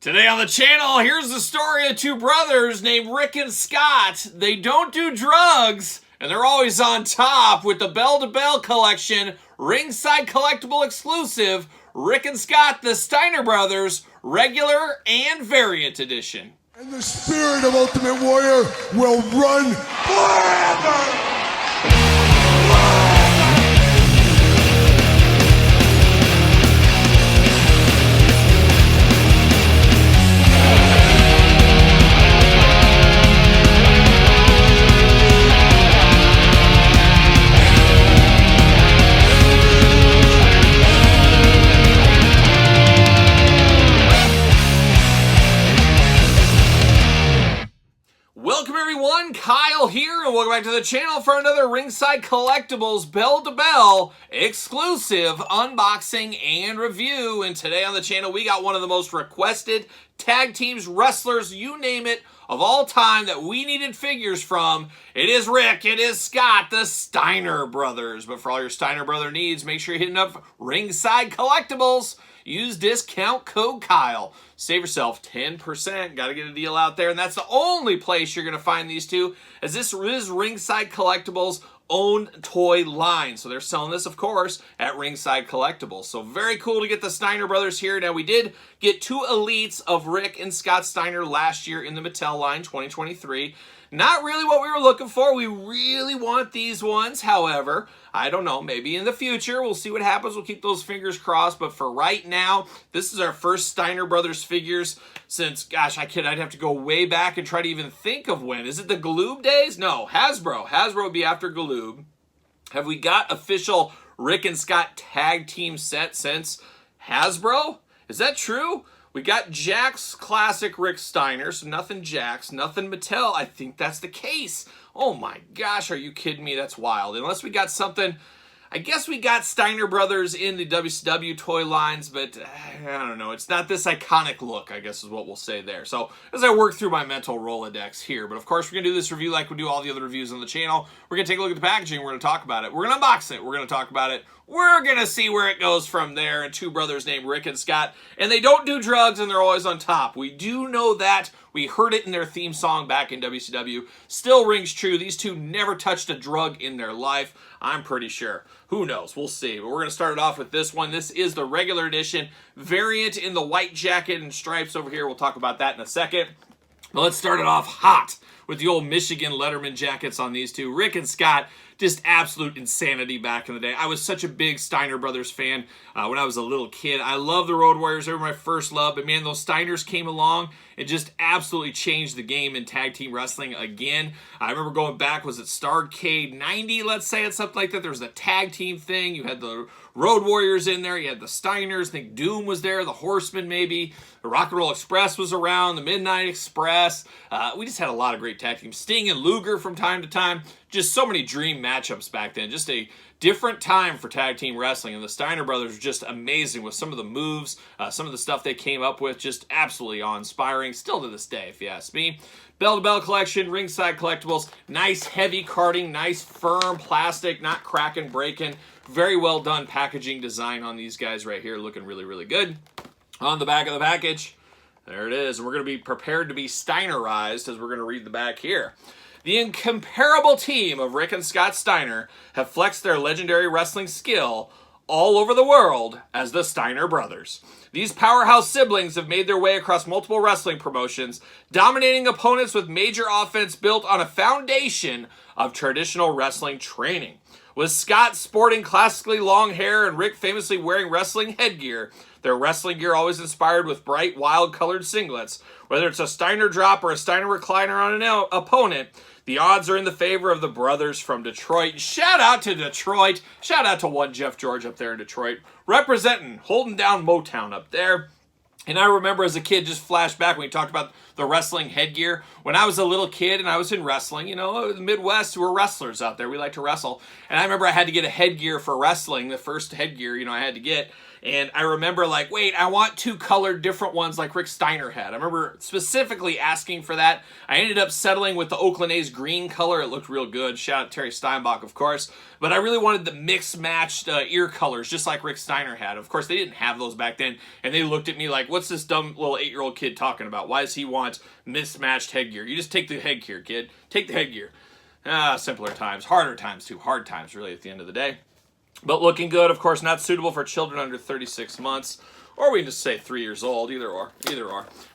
Today on the channel, here's the story of two brothers named Rick and Scott. They don't do drugs, and they're always on top with the Bell to Bell collection, Ringside Collectible exclusive, Rick and Scott, the Steiner Brothers, regular and variant edition. And the spirit of Ultimate Warrior will run forever! Welcome everyone, Kyle here, and welcome back to the channel for another Ringside Collectibles Bell to Bell exclusive unboxing and review. And today on the channel, we got one of the most requested tag teams, wrestlers, you name it, of all time that we needed figures from. It is Rick, it is Scott, the Steiner Brothers. But for all your Steiner Brother needs, make sure you're hitting up Ringside Collectibles. Use discount code Kyle. Save yourself 10%. Got to get a deal out there. And that's the only place you're going to find these two, as this is Ringside Collectibles' own toy line. So they're selling this, of course, at Ringside Collectibles. So very cool to get the Steiner Brothers here. Now, we did get two elites of Rick and Scott Steiner last year in the Mattel line, 2023. Not really what we were looking for. We really want these ones. However, I don't know, maybe in the future, we'll see what happens. We'll keep those fingers crossed. But for right now, this is our first Steiner Brothers figures since, gosh, I'd have to go way back and try to even think of when. Is it the Galoob days? No, Hasbro. Hasbro would be after Galoob. Have we got official Rick and Scott tag team set since Hasbro? Is that true? We got Jakks Classic Rick Steiner, so nothing Jakks, nothing Mattel. I think that's the case. Oh my gosh, are you kidding me? That's wild. Unless we got something, I guess we got Steiner Brothers in the WCW toy lines, but I don't know. It's not this iconic look, I guess is what we'll say there. So as I work through my mental Rolodex here, but of course we're going to do this review like we do all the other reviews on the channel. We're going to take a look at the packaging. We're going to talk about it. We're going to unbox it. We're going to talk about it. We're going to see where it goes from there. And two brothers named Rick and Scott. And they don't do drugs, and they're always on top. We do know that. We heard it in their theme song back in WCW. Still rings true. These two never touched a drug in their life, I'm pretty sure. Who knows? We'll see. But we're going to start it off with this one. This is the regular edition variant in the white jacket and stripes over here. We'll talk about that in a second. But let's start it off hot with the old Michigan Letterman jackets on these two. Rick and Scott, just absolute insanity back in the day. I was such a big Steiner Brothers fan when I was a little kid. I love the Road Warriors. They were my first love. But man, those Steiners came along and just absolutely changed the game in tag team wrestling again. I remember going back, was it Starrcade 90, let's say, it's something like that. There was a tag team thing. You had the Road Warriors in there. You had the Steiners. I think Doom was there. The Horsemen, maybe. The Rock and Roll Express was around. The Midnight Express. We just had a lot of great tag teams. Sting and Luger from time to time. Just so many dream matchups back then. Just a different time for tag team wrestling. And the Steiner Brothers were just amazing with some of the moves, some of the stuff they came up with. Just absolutely awe-inspiring. Still to this day, if you ask me. Bell to Bell collection, Ringside Collectibles. Nice heavy carding. Nice firm plastic. Not cracking, breaking. Very well done packaging design on these guys right here. Looking really, really good. On the back of the package, there it is. And we're going to be prepared to be Steinerized as we're going to read the back here. The incomparable team of Rick and Scott Steiner have flexed their legendary wrestling skill all over the world as the Steiner Brothers. These powerhouse siblings have made their way across multiple wrestling promotions, dominating opponents with major offense built on a foundation of traditional wrestling training. With Scott sporting classically long hair and Rick famously wearing wrestling headgear, their wrestling gear always inspired with bright, wild-colored singlets. Whether it's a Steiner drop or a Steiner recliner on an opponent, the odds are in the favor of the brothers from Detroit. Shout out to Detroit. Shout out to one Jeff George up there in Detroit. Representing, holding down Motown up there. And I remember as a kid, just flash back when we talked about the wrestling headgear. When I was a little kid and I was in wrestling, you know, the Midwest, we're wrestlers out there. We like to wrestle. And I remember I had to get a headgear for wrestling, the first headgear, you know, I had to get. And I remember like, wait, I want 2 colored different ones like Rick Steiner had. I remember specifically asking for that. I ended up settling with the Oakland A's green color. It looked real good. Shout out Terry Steinbach, of course. But I really wanted the mix-matched ear colors, just like Rick Steiner had. Of course, they didn't have those back then. And they looked at me like, what's this dumb little 8-year-old kid talking about? Why does he want mismatched headgear? You just take the headgear, kid. Take the headgear. Simpler times. Harder times, too. Hard times, really, at the end of the day. But looking good, of course, not suitable for children under 36 months. Or we can just say 3 years old, either or.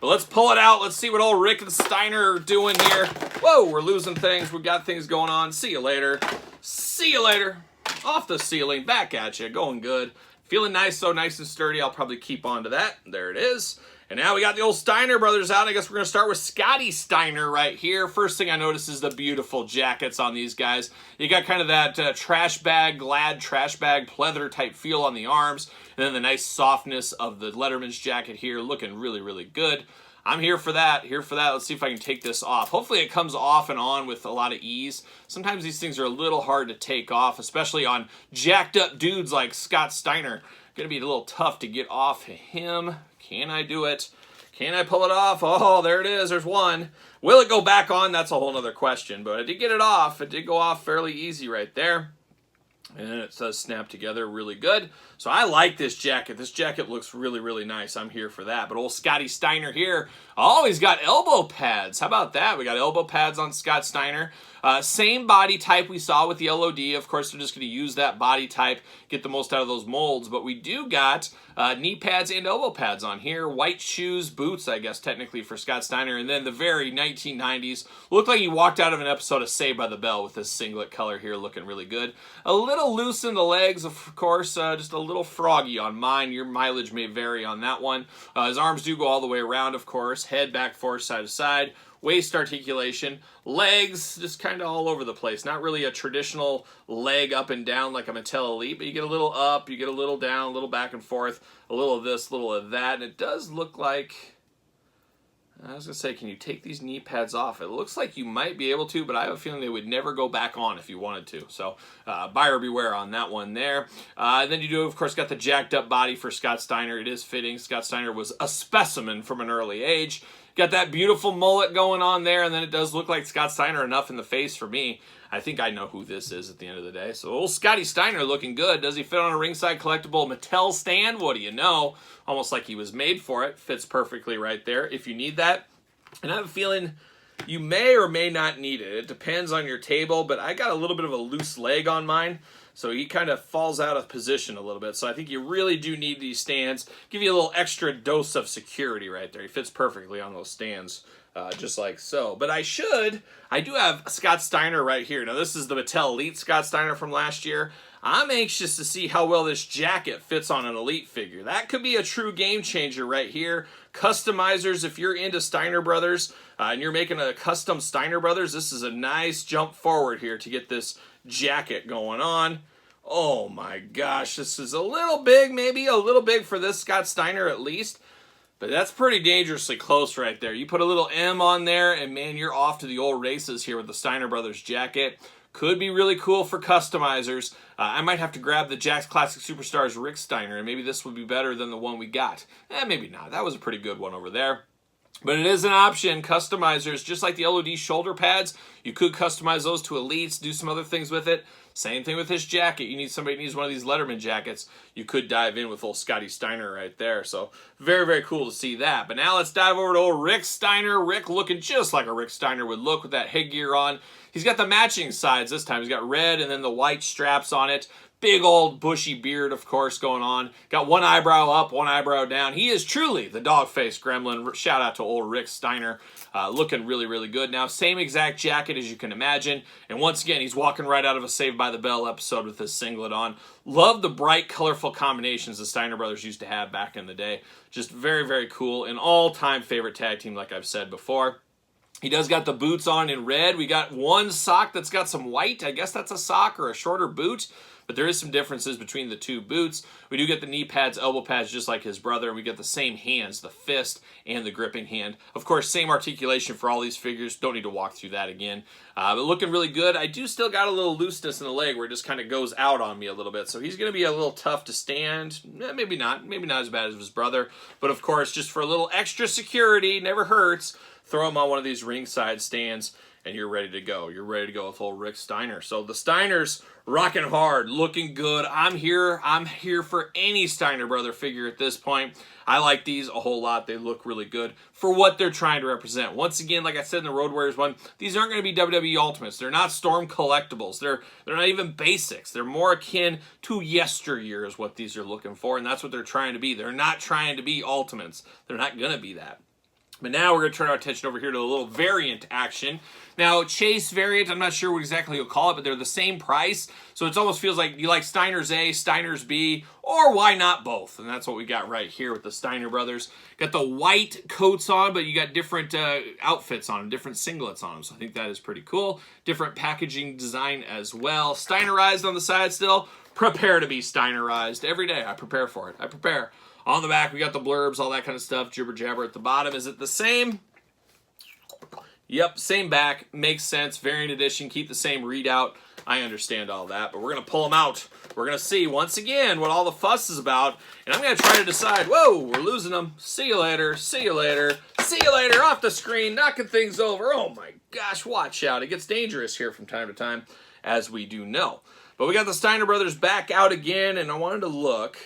But let's pull it out. Let's see what old Rick and Steiner are doing here. Whoa, we're losing things. We've got things going on. See you later. See you later. Off the ceiling. Back at you. Going good. Feeling nice, though. Nice and sturdy. I'll probably keep on to that. There it is. And now we got the old Steiner brothers out. I guess we're going to start with Scotty Steiner right here. First thing I notice is the beautiful jackets on these guys. You got kind of that trash bag, glad trash bag, pleather type feel on the arms. And then the nice softness of the Letterman's jacket here. Looking really, really good. I'm here for that. Let's see if I can take this off. Hopefully it comes off and on with a lot of ease. Sometimes these things are a little hard to take off, especially on jacked up dudes like Scott Steiner. Going to be a little tough to get off him. Can I do it? Can I pull it off? Oh, there it is. There's one. Will it go back on? That's a whole other question. But I did get it off. It did go off fairly easy right there. And it does snap together really good. So I like this jacket. This jacket looks really, really nice. I'm here for that. But old Scotty Steiner here, oh, he's got elbow pads. How about that? We got elbow pads on Scott Steiner. Same body type we saw with the LOD. Of course, they're just going to use that body type, get the most out of those molds. But we do got knee pads and elbow pads on here. White shoes, boots, I guess, technically, for Scott Steiner. And then the very 1990s. Looked like he walked out of an episode of Saved by the Bell with this singlet color here, looking really good. A little loose in the legs, of course, just a little froggy on mine. Your mileage may vary on that one. His arms do go all the way around, of course. Head back, forth, side to side. Waist articulation, legs just kind of all over the place. Not really a traditional leg up and down like a Mattel Elite, but you get a little up, you get a little down, a little back and forth, a little of this, a little of that, and it does look like, I was going to say, can you take these knee pads off? It looks like you might be able to, but I have a feeling they would never go back on if you wanted to. So buyer beware on that one there. Then you do, of course, got the jacked up body for Scott Steiner. It is fitting. Scott Steiner was a specimen from an early age. Got that beautiful mullet going on there, and then it does look like Scott Steiner enough in the face for me. I think I know who this is at the end of the day. So old Scotty Steiner looking good. Does he fit on a Ringside Collectible Mattel stand? What do you know? Almost like he was made for it. Fits perfectly right there if you need that. And I have a feeling you may or may not need it. It depends on your table, but I got a little bit of a loose leg on mine. So he kind of falls out of position a little bit. So I think you really do need these stands. Give you a little extra dose of security right there. He fits perfectly on those stands, just like so. But I do have Scott Steiner right here. Now this is the Mattel Elite Scott Steiner from last year. I'm anxious to see how well this jacket fits on an Elite figure. That could be a true game changer right here. Customizers, if you're into Steiner Brothers and you're making a custom Steiner Brothers, this is a nice jump forward here to get this jacket going on. Oh my gosh, this is a little big, maybe a little big for this Scott Steiner at least. But that's pretty dangerously close right there. You put a little M on there, and man, you're off to the old races here with the Steiner Brothers jacket. Could be really cool for customizers. I might have to grab the Jakks Classic Superstars Rick Steiner, and maybe this would be better than the one we got. Maybe not. That was a pretty good one over there. But it is an option. Customizers, just like the LOD shoulder pads, you could customize those to Elites, do some other things with it. Same thing with this jacket. You need somebody who needs one of these Letterman jackets. You could dive in with old Scotty Steiner right there. So very, very cool to see that. But now let's dive over to old Rick Steiner. Rick looking just like a Rick Steiner would look with that headgear on. He's got the matching sides this time. He's got red and then the white straps on it. Big old bushy beard, of course, going on. Got one eyebrow up, one eyebrow down. He is truly the dog-faced gremlin. Shout out to old Rick Steiner. Looking really, really good. Now, same exact jacket as you can imagine. And once again, he's walking right out of a Saved by the Bell episode with his singlet on. Love the bright, colorful combinations the Steiner brothers used to have back in the day. Just very, very cool. An all-time favorite tag team, like I've said before. He does got the boots on in red. We got one sock that's got some white. I guess that's a sock or a shorter boot. but there is some differences between the two boots. We do get the knee pads, elbow pads, just like his brother. We get the same hands, the fist and the gripping hand. Of course, same articulation for all these figures. Don't need to walk through that again. But looking really good. I do still got a little looseness in the leg where it just kind of goes out on me a little bit. So he's going to be a little tough to stand. Maybe not as bad as his brother. But of course, just for a little extra security, never hurts, throw him on one of these ringside stands and you're ready to go. You're ready to go with old Rick Steiner. So the Steiner's rocking hard, looking good. I'm here for any Steiner brother figure at this point. I like these a whole lot. They look really good for what they're trying to represent. Once again, like I said in the Road Warriors one, these aren't going to be WWE Ultimates. They're not Storm Collectibles. They're not even basics. They're more akin to yesteryear is what these are looking for, and that's what they're trying to be. They're not trying to be Ultimates. They're not going to be that. But now we're going to turn our attention over here to a little variant action. Now, Chase variant, I'm not sure what exactly you'll call it, but they're the same price. So it almost feels like you like Steiner's A, Steiner's B, or why not both? And that's what we got right here with the Steiner brothers. Got the white coats on, but you got different outfits on them, different singlets on them. So I think that is pretty cool. Different packaging design as well. Steinerized on the side still. Prepare to be Steinerized. Every day I prepare for it. I prepare. On the back, we got the blurbs, all that kind of stuff, jibber jabber. At the bottom, is it the same? Yep, same back. Makes sense. Variant edition. Keep the same readout. I understand all that, but we're going to pull them out. We're going to see, once again, what all the fuss is about, and I'm going to try to decide, whoa, we're losing them. See you later. See you later. See you later. Off the screen, knocking things over. Oh, my gosh, watch out. It gets dangerous here from time to time, as we do know. But we got the Steiner brothers back out again, and I wanted to look.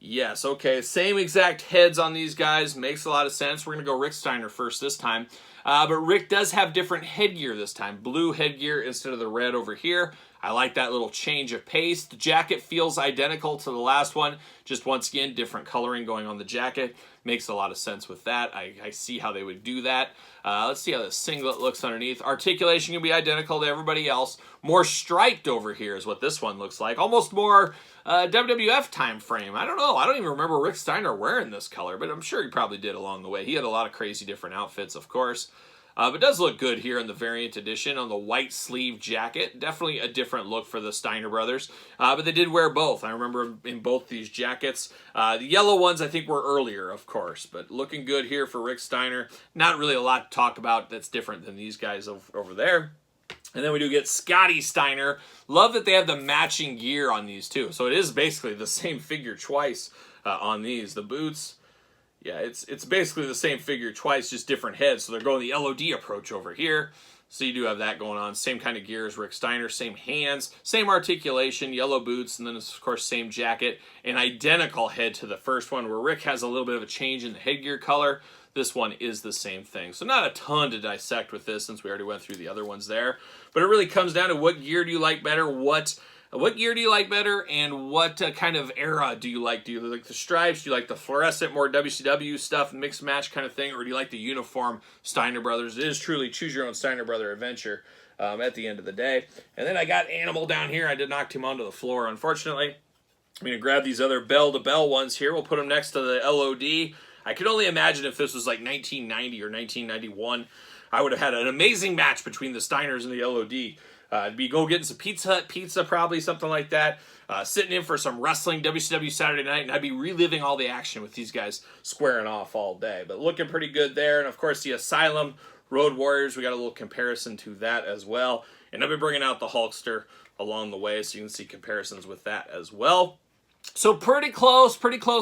Yes, okay, same exact heads on these guys. Makes a lot of sense. We're going to go Rick Steiner first this time. But Rick does have different headgear this time. Blue headgear instead of the red over here. I like that little change of pace. The jacket feels identical to the last one. Just once again, different coloring going on the jacket. Makes a lot of sense with that. I see how they would do that. Let's see how the singlet looks underneath. Articulation can be identical to everybody else. More striped over here is what this one looks like. Almost more WWF time frame. I don't know. I don't even remember Rick Steiner wearing this color, but I'm sure he probably did along the way. He had a lot of crazy different outfits, of course. But it does look good here in the variant edition on the white sleeve jacket. Definitely a different look for the Steiner brothers. But they did wear both. I remember in both these jackets. The yellow ones I think were earlier, of course. But looking good here for Rick Steiner. Not really a lot to talk about that's different than these guys over there. And then we do get Scotty Steiner. Love that they have the matching gear on these too. So it is basically the same figure twice on these. The boots. Yeah, it's basically the same figure twice, just different heads. So they're going the LOD approach over here. So you do have that going on. Same kind of gear as Rick Steiner, same hands, same articulation, yellow boots, and then of course same jacket. An identical head to the first one where Rick has a little bit of a change in the headgear color. This one is the same thing. So not a ton to dissect with this since we already went through the other ones there. But it really comes down to what gear do you like better, what gear do you like better, and what kind of era do you like? Do you like the stripes? Do you like the fluorescent, more WCW stuff, mixed match kind of thing? Or do you like the uniform Steiner Brothers? It is truly choose your own Steiner Brother adventure at the end of the day. And then I got Animal down here. I did knock him onto the floor, unfortunately. I'm going to grab these other bell-to-bell ones here. We'll put them next to the LOD. I could only imagine if this was like 1990 or 1991, I would have had an amazing match between the Steiners and the LOD. I'd be go getting some Pizza Hut pizza, probably something like that. Sitting in for some wrestling, WCW Saturday night, and I'd be reliving all the action with these guys squaring off all day. But looking pretty good there. And of course, the Asylum Road Warriors, we got a little comparison to that as well. And I've been bringing out the Hulkster along the way, so you can see comparisons with that as well. So pretty close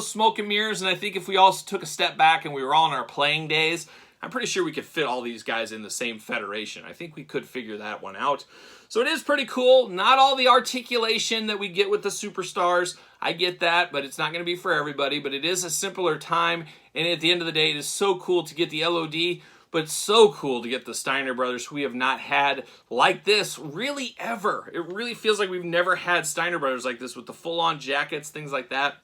smoke and mirrors. And I think if we also took a step back and we were all in our playing days, I'm pretty sure we could fit all these guys in the same federation. I think we could figure that one out. So it is pretty cool. Not all the articulation that we get with the superstars. I get that, but it's not going to be for everybody. But it is a simpler time. And at the end of the day, it is so cool to get the LOD, but so cool to get the Steiner brothers, who we have not had like this really ever. It really feels like we've never had Steiner brothers like this with the full-on jackets, things like that.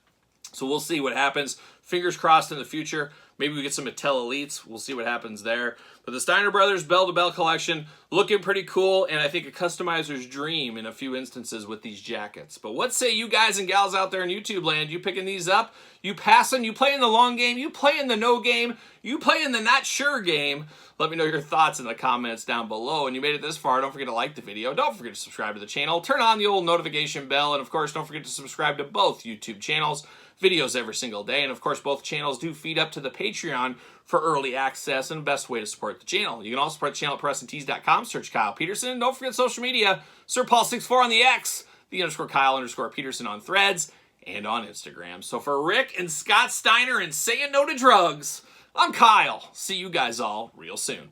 So we'll see what happens. Fingers crossed in the future. Maybe we get some Mattel Elites. We'll see what happens there. But the Steiner Brothers bell-to-bell collection, looking pretty cool, and I think a customizer's dream in a few instances with these jackets. But what say you guys and gals out there in YouTube land? You picking these up? You passing? You playing the long game? You playing the no game? You playing the not sure game? Let me know your thoughts in the comments down below. And you made it this far, don't forget to like the video. Don't forget to subscribe to the channel. Turn on the old notification bell. And of course, don't forget to subscribe to both YouTube channels. Videos every single day. And of course, both channels do feed up to the Patreon for early access and best way to support the channel. You can also support the channel at PersonTees.com. Search Kyle Peterson. And don't forget social media. SirPaul64 on the X. The _Kyle_Peterson on Threads and on Instagram. So for Rick and Scott Steiner and saying no to drugs, I'm Kyle. See you guys all real soon.